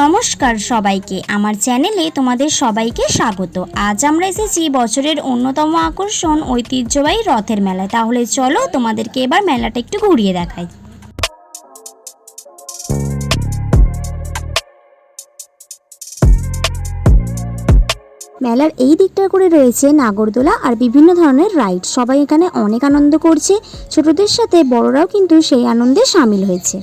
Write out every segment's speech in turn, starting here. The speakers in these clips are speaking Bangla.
নমস্কার সবাইকে, আমার চ্যানেলে তোমাদের সবাইকে স্বাগত। আজ আমরা এসেছি বছরের অন্যতম আকর্ষণ ঐতিহ্যবাহী রথের মেলায়। তাহলে চলো তোমাদেরকে এবার মেলাটা একটু ঘুরিয়ে দেখাই। মেলার এই দিকটা করে রয়েছে নাগরদোলা আর বিভিন্ন ধরনের রাইড। সবাই এখানে অনেক আনন্দ করছে, ছোটদের সাথে বড়রাও কিন্তু সেই আনন্দে সামিল হয়েছে।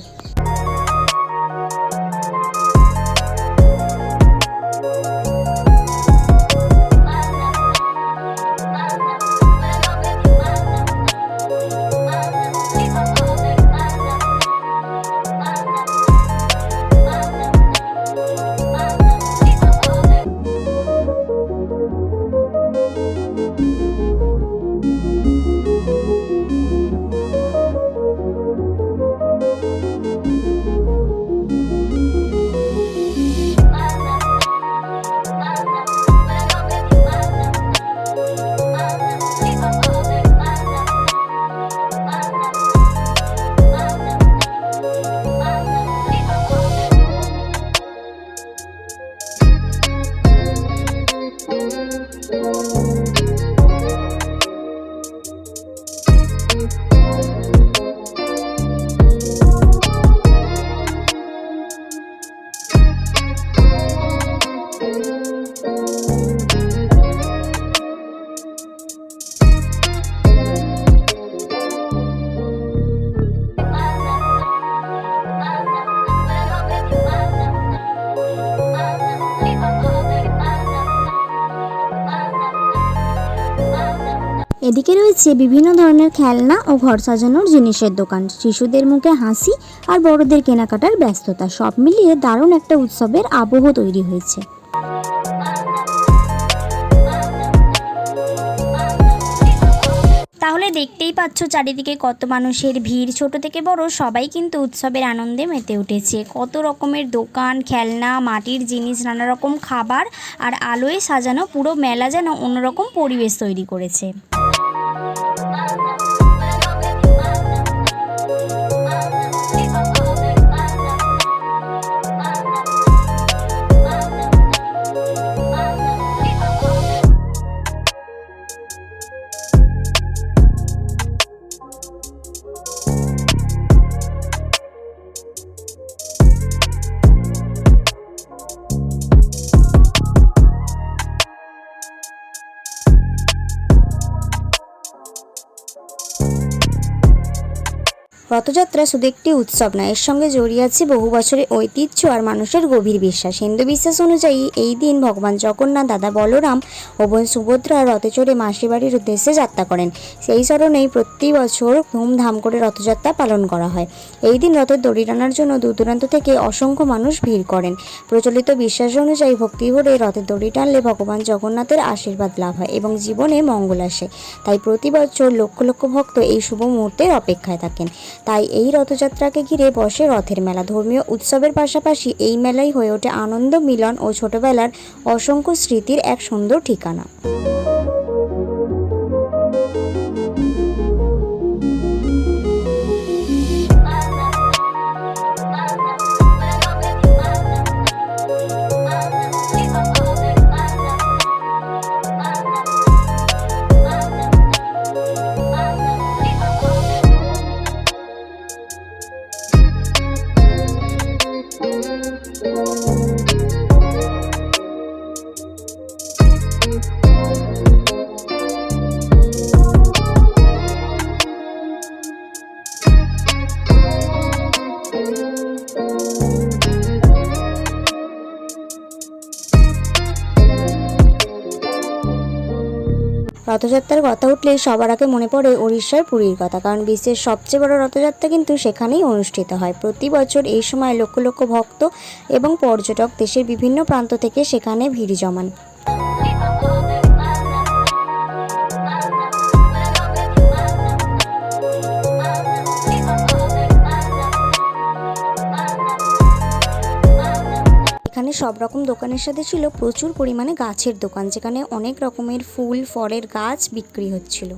এদিকে রয়েছে বিভিন্ন ধরনের খেলনা ও ঘর সাজানোর জিনিসের দোকান। শিশুদের মুখে হাসি আর বড়দের কেনাকাটার ব্যস্ততা, সব মিলিয়ে দারুণ একটা উৎসবের আবহ তৈরি হয়েছে। তাহলে দেখতেই পাচ্ছ চারিদিকে কত মানুষের ভিড়, ছোট থেকে বড় সবাই কিন্তু উৎসবের আনন্দে মেতে উঠেছে। কত রকমের দোকান, খেলনা, মাটির জিনিস, নানা রকম খাবার আর আলোয় সাজানো পুরো মেলা যেন অন্যরকম পরিবেশ তৈরি করেছে। রথযাত্রা শুধু একটি উৎসব নয়, এর সঙ্গে জড়িয়ে আছে বহু বছরের ঐতিহ্য আর মানুষের গভীর বিশ্বাস। হিন্দু বিশ্বাস অনুযায়ী এই দিন ভগবান জগন্নাথ, দাদা বলরাম ও বোন সুভদ্রা রথে চড়ে মাসির বাড়ির উদ্দেশ্যে যাত্রা করেন। সেই স্মরণেই প্রতি বছর ধুমধাম করে রথযাত্রা পালন করা হয়। এই দিন রথের দড়ি টানার জন্য দূর দূরান্ত থেকে অসংখ্য মানুষ ভিড় করেন। প্রচলিত বিশ্বাস অনুযায়ী ভক্তি ভরে রথের দড়ি টানলে ভগবান জগন্নাথের আশীর্বাদ লাভ হয় এবং জীবনে মঙ্গল আসে। তাই প্রতি বছর লক্ষ লক্ষ ভক্ত এই শুভ মুহূর্তের অপেক্ষায় থাকেন। তাই এই রথযাত্রাকে ঘিরে বসে রথের মেলা। ধর্মীয় উৎসবের পাশাপাশি এই মেলাই হয়ে ওঠে আনন্দ, মিলন ও ছোটবেলার অসংখ্য স্মৃতির এক সুন্দর ঠিকানা। রথযাত্রার কথা উঠলে সবার আগে মনে পড়ে ওড়িশার পুরীর কথা, কারণ বিশ্বের সবচেয়ে বড় রথযাত্রা কিন্তু সেখানেই অনুষ্ঠিত হয়। প্রতি বছর এই সময় লক্ষ লক্ষ ভক্ত এবং পর্যটক দেশের বিভিন্ন প্রান্ত থেকে সেখানে ভিড় জমান। এখানে সব রকম দোকানের সাথে ছিল প্রচুর পরিমাণে গাছের দোকান, যেখানে অনেক রকমের ফুল ফলের গাছ বিক্রি হচ্ছিল।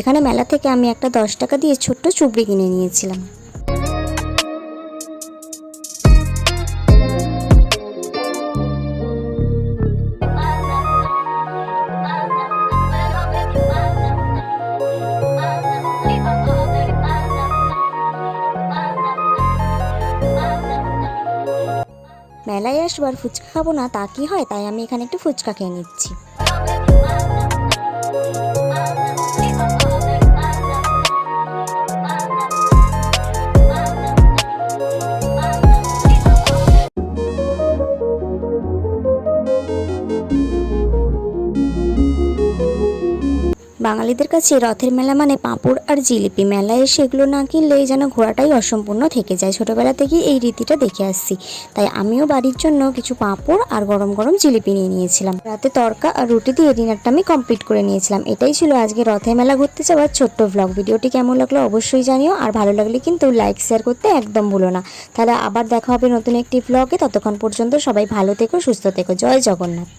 এখানে মেলা থেকে আমি একটা 10 টাকা দিয়ে ছোট্ট চুবড়ি কিনে নিয়েছিলাম। মেলায় আসবার ফুচকা খাবো না তা কি হয়, তাই আমি এখানে একটু ফুচকা খেয়ে নিচ্ছি। বাঙালিদের কাছে রথের মেলা মানে পাঁপড় আর জিলিপি। মেলায় এসে এগুলো না কিনলেই যেন ঘোরাটাই অসম্পূর্ণ থেকে যায়। ছোটোবেলা থেকেই এই রীতিটা দেখে আসছি, তাই আমিও বাড়ির জন্য কিছু পাঁপড় আর গরম গরম জিলিপি নিয়ে নিয়েছিলাম। রাতে তড়কা আর রুটি দিয়ে ডিনারটা আমি কমপ্লিট করে নিয়েছিলাম। এটাই ছিল আজকে রথের মেলা ঘুরতে যাওয়ার ছোট্ট ভ্লগ। ভিডিওটি কেমন লাগলো অবশ্যই জানিও, আর ভালো লাগলে কিন্তু লাইক শেয়ার করতে একদম ভুলো না। তাহলে আবার দেখা হবে নতুন একটি ভ্লগে। ততক্ষণ পর্যন্ত সবাই ভালো থেকো, সুস্থ থেকো। জয় জগন্নাথ।